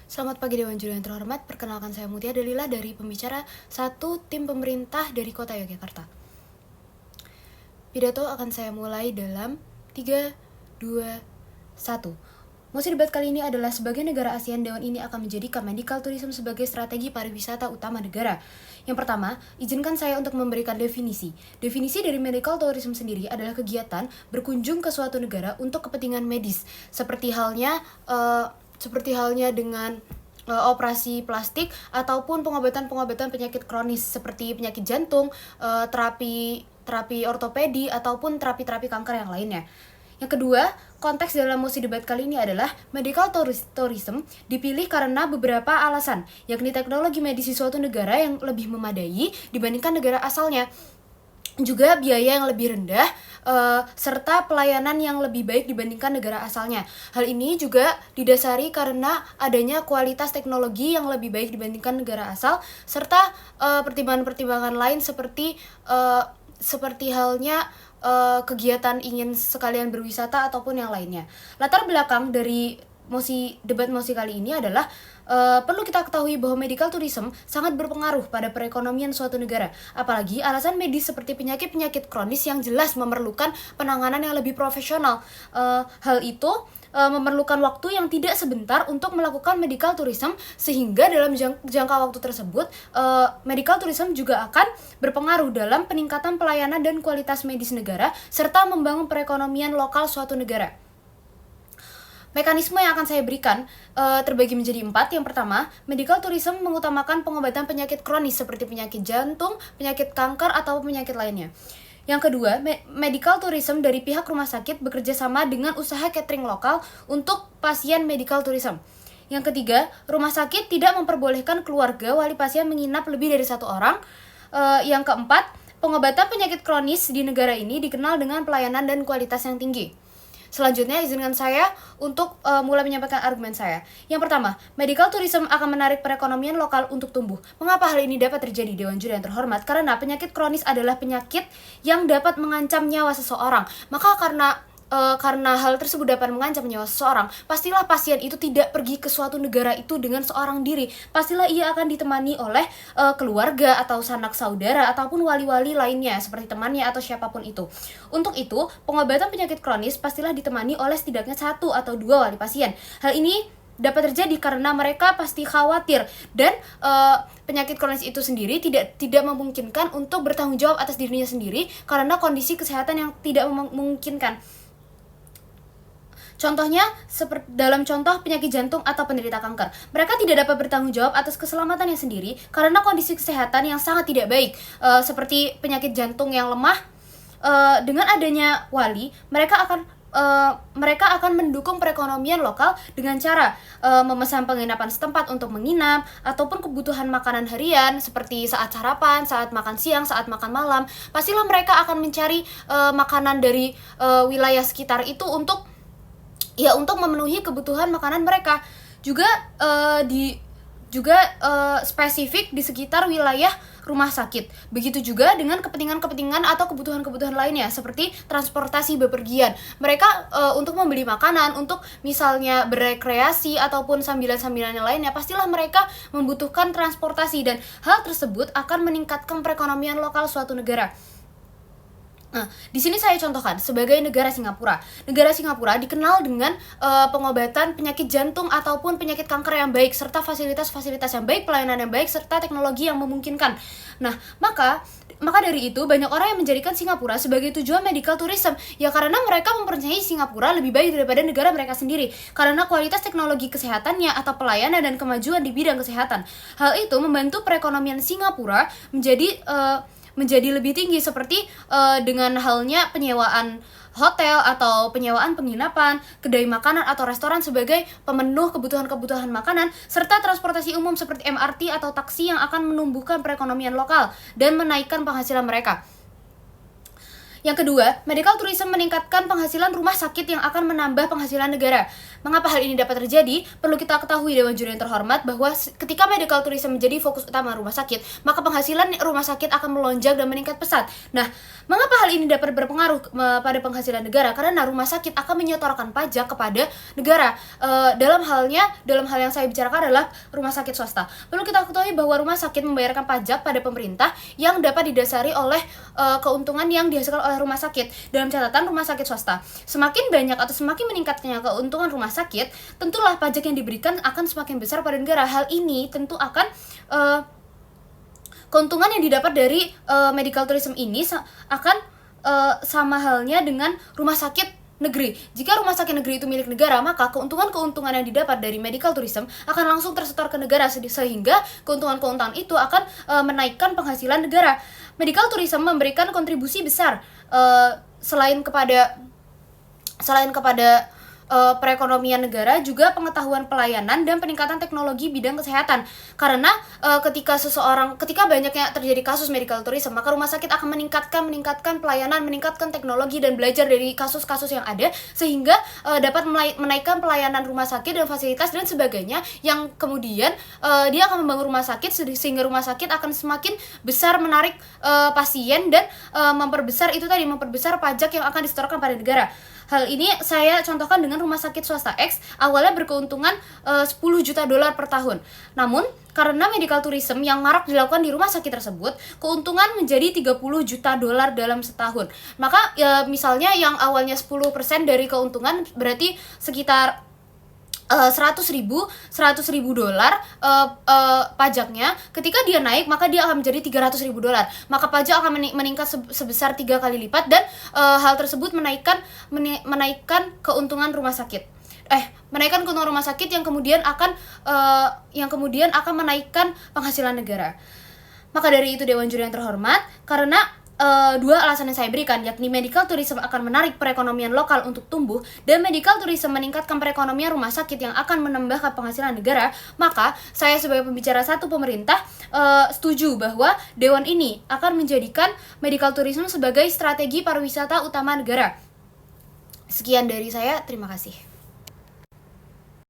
Selamat pagi Dewan Juri yang terhormat, perkenalkan saya Mutia Dalila dari pembicara 1 tim pemerintah dari Kota Yogyakarta. Pidato akan saya mulai dalam 3, 2, 1. Mosi debat kali ini adalah sebagai negara ASEAN, Dewan ini akan menjadikan medical tourism sebagai strategi pariwisata utama negara. Yang pertama, izinkan saya untuk memberikan definisi. Definisi dari medical tourism sendiri adalah kegiatan berkunjung ke suatu negara untuk kepentingan medis, seperti halnya dengan operasi plastik ataupun pengobatan penyakit kronis seperti penyakit jantung, terapi ortopedi ataupun terapi kanker yang lainnya. Yang kedua, konteks dalam mosi debat kali ini adalah medical tourism dipilih karena beberapa alasan, yakni teknologi medis di suatu negara yang lebih memadai dibandingkan negara asalnya, juga biaya yang lebih rendah, serta pelayanan yang lebih baik dibandingkan negara asalnya. Hal ini juga didasari karena adanya kualitas teknologi yang lebih baik dibandingkan negara asal, serta pertimbangan-pertimbangan lain seperti halnya kegiatan ingin sekalian berwisata ataupun yang lainnya. Latar belakang dari debat mosi kali ini adalah perlu kita ketahui bahwa medical tourism sangat berpengaruh pada perekonomian suatu negara, apalagi alasan medis seperti penyakit-penyakit kronis yang jelas memerlukan penanganan yang lebih profesional. Hal itu memerlukan waktu yang tidak sebentar untuk melakukan medical tourism, sehingga dalam jangka waktu tersebut medical tourism juga akan berpengaruh dalam peningkatan pelayanan dan kualitas medis negara serta membangun perekonomian lokal suatu negara. Mekanisme yang akan saya berikan terbagi menjadi 4. Yang pertama, medical tourism mengutamakan pengobatan penyakit kronis seperti penyakit jantung, penyakit kanker, atau penyakit lainnya. Yang kedua, medical tourism dari pihak rumah sakit bekerja sama dengan usaha catering lokal untuk pasien medical tourism. Yang ketiga, rumah sakit tidak memperbolehkan keluarga wali pasien menginap lebih dari 1 orang. Yang keempat, pengobatan penyakit kronis di negara ini dikenal dengan pelayanan dan kualitas yang tinggi. Selanjutnya, izinkan saya untuk mulai menyampaikan argumen saya. Yang pertama, medical tourism akan menarik perekonomian lokal untuk tumbuh. Mengapa hal ini dapat terjadi, Dewan Juri yang terhormat? Karena penyakit kronis adalah penyakit yang dapat mengancam nyawa seseorang. Maka karena hal tersebut dapat mengancam nyawa seseorang, pastilah pasien itu tidak pergi ke suatu negara itu dengan seorang diri. Pastilah ia akan ditemani oleh keluarga atau sanak saudara ataupun wali-wali lainnya seperti temannya atau siapapun itu. Untuk itu, pengobatan penyakit kronis pastilah ditemani oleh setidaknya 1 atau 2 wali pasien. Hal ini dapat terjadi karena mereka pasti khawatir dan penyakit kronis itu sendiri tidak memungkinkan untuk bertanggung jawab atas dirinya sendiri karena kondisi kesehatan yang tidak memungkinkan. Contohnya, seperti dalam contoh penyakit jantung atau penderita kanker. Mereka tidak dapat bertanggung jawab atas keselamatannya sendiri karena kondisi kesehatan yang sangat tidak baik. Seperti penyakit jantung yang lemah, dengan adanya wali, mereka akan mendukung perekonomian lokal dengan cara memesan penginapan setempat untuk menginap, ataupun kebutuhan makanan harian seperti saat sarapan, saat makan siang, saat makan malam. Pastilah mereka akan mencari makanan dari wilayah sekitar itu untuk memenuhi kebutuhan makanan mereka. Juga spesifik di sekitar wilayah rumah sakit. Begitu juga dengan kepentingan atau kebutuhan lainnya seperti transportasi bepergian. Mereka untuk membeli makanan, untuk misalnya berekreasi ataupun sambilan-sambilan yang lainnya, pastilah mereka membutuhkan transportasi, dan hal tersebut akan meningkatkan perekonomian lokal suatu negara. Nah, di sini saya contohkan sebagai negara Singapura. Negara Singapura dikenal dengan pengobatan penyakit jantung ataupun penyakit kanker yang baik, serta fasilitas-fasilitas yang baik, pelayanan yang baik, serta teknologi yang memungkinkan. Nah, maka dari itu banyak orang yang menjadikan Singapura sebagai tujuan medical tourism, ya karena mereka mempercayai Singapura lebih baik daripada negara mereka sendiri karena kualitas teknologi kesehatannya atau pelayanan dan kemajuan di bidang kesehatan. Hal itu membantu perekonomian Singapura menjadi lebih tinggi, seperti dengan halnya penyewaan hotel atau penyewaan penginapan, kedai makanan atau restoran sebagai pemenuh kebutuhan makanan, serta transportasi umum seperti MRT atau taksi yang akan menumbuhkan perekonomian lokal dan menaikkan penghasilan mereka. Yang kedua, medical tourism meningkatkan penghasilan rumah sakit yang akan menambah penghasilan negara. Mengapa hal ini dapat terjadi? Perlu kita ketahui Dewan Juri yang terhormat bahwa ketika medical tourism menjadi fokus utama rumah sakit, maka penghasilan rumah sakit akan melonjak dan meningkat pesat. Nah, mengapa hal ini dapat berpengaruh pada penghasilan negara? Karena rumah sakit akan menyetorkan pajak kepada negara. Dalam hal yang saya bicarakan adalah rumah sakit swasta. Perlu kita ketahui bahwa rumah sakit membayarkan pajak pada pemerintah yang dapat didasari oleh keuntungan yang dihasilkan oleh rumah sakit. Dalam catatan rumah sakit swasta, semakin banyak atau semakin meningkatnya keuntungan rumah sakit, tentulah pajak yang diberikan akan semakin besar pada negara. Hal ini tentu akan keuntungan yang didapat dari medical tourism ini akan sama halnya dengan rumah sakit negeri. Jika rumah sakit negeri itu milik negara, maka keuntungan-keuntungan yang didapat dari medical tourism akan langsung tersetor ke negara, sehingga keuntungan-keuntungan itu akan menaikkan penghasilan negara. Medical tourism memberikan kontribusi besar selain kepada perekonomian negara, juga pengetahuan pelayanan dan peningkatan teknologi bidang kesehatan. Karena ketika banyaknya terjadi kasus medical tourism, maka rumah sakit akan meningkatkan pelayanan, meningkatkan teknologi dan belajar dari kasus-kasus yang ada, sehingga dapat menaikkan pelayanan rumah sakit dan fasilitas dan sebagainya, yang kemudian dia akan membangun rumah sakit sehingga rumah sakit akan semakin besar menarik pasien dan memperbesar pajak yang akan disetorkan pada negara. Hal ini saya contohkan dengan rumah sakit swasta X, awalnya berkeuntungan 10 juta dolar per tahun. Namun, karena medical tourism yang marak dilakukan di rumah sakit tersebut, keuntungan menjadi 30 juta dolar dalam setahun. Maka misalnya yang awalnya 10% dari keuntungan berarti sekitar 100 ribu dolar pajaknya. Ketika dia naik, maka dia akan menjadi 300 ribu dolar. Maka pajak akan meningkat sebesar 3 kali lipat, dan hal tersebut menaikkan keuntungan rumah sakit. Menaikkan keuntungan rumah sakit yang kemudian akan menaikkan penghasilan negara. Maka dari itu Dewan Juri yang terhormat, karena dua alasan yang saya berikan, yakni medical tourism akan menarik perekonomian lokal untuk tumbuh dan medical tourism meningkatkan perekonomian rumah sakit yang akan menambah penghasilan negara, maka saya sebagai pembicara satu pemerintah setuju bahwa Dewan ini akan menjadikan medical tourism sebagai strategi pariwisata utama negara. Sekian dari saya, terima kasih.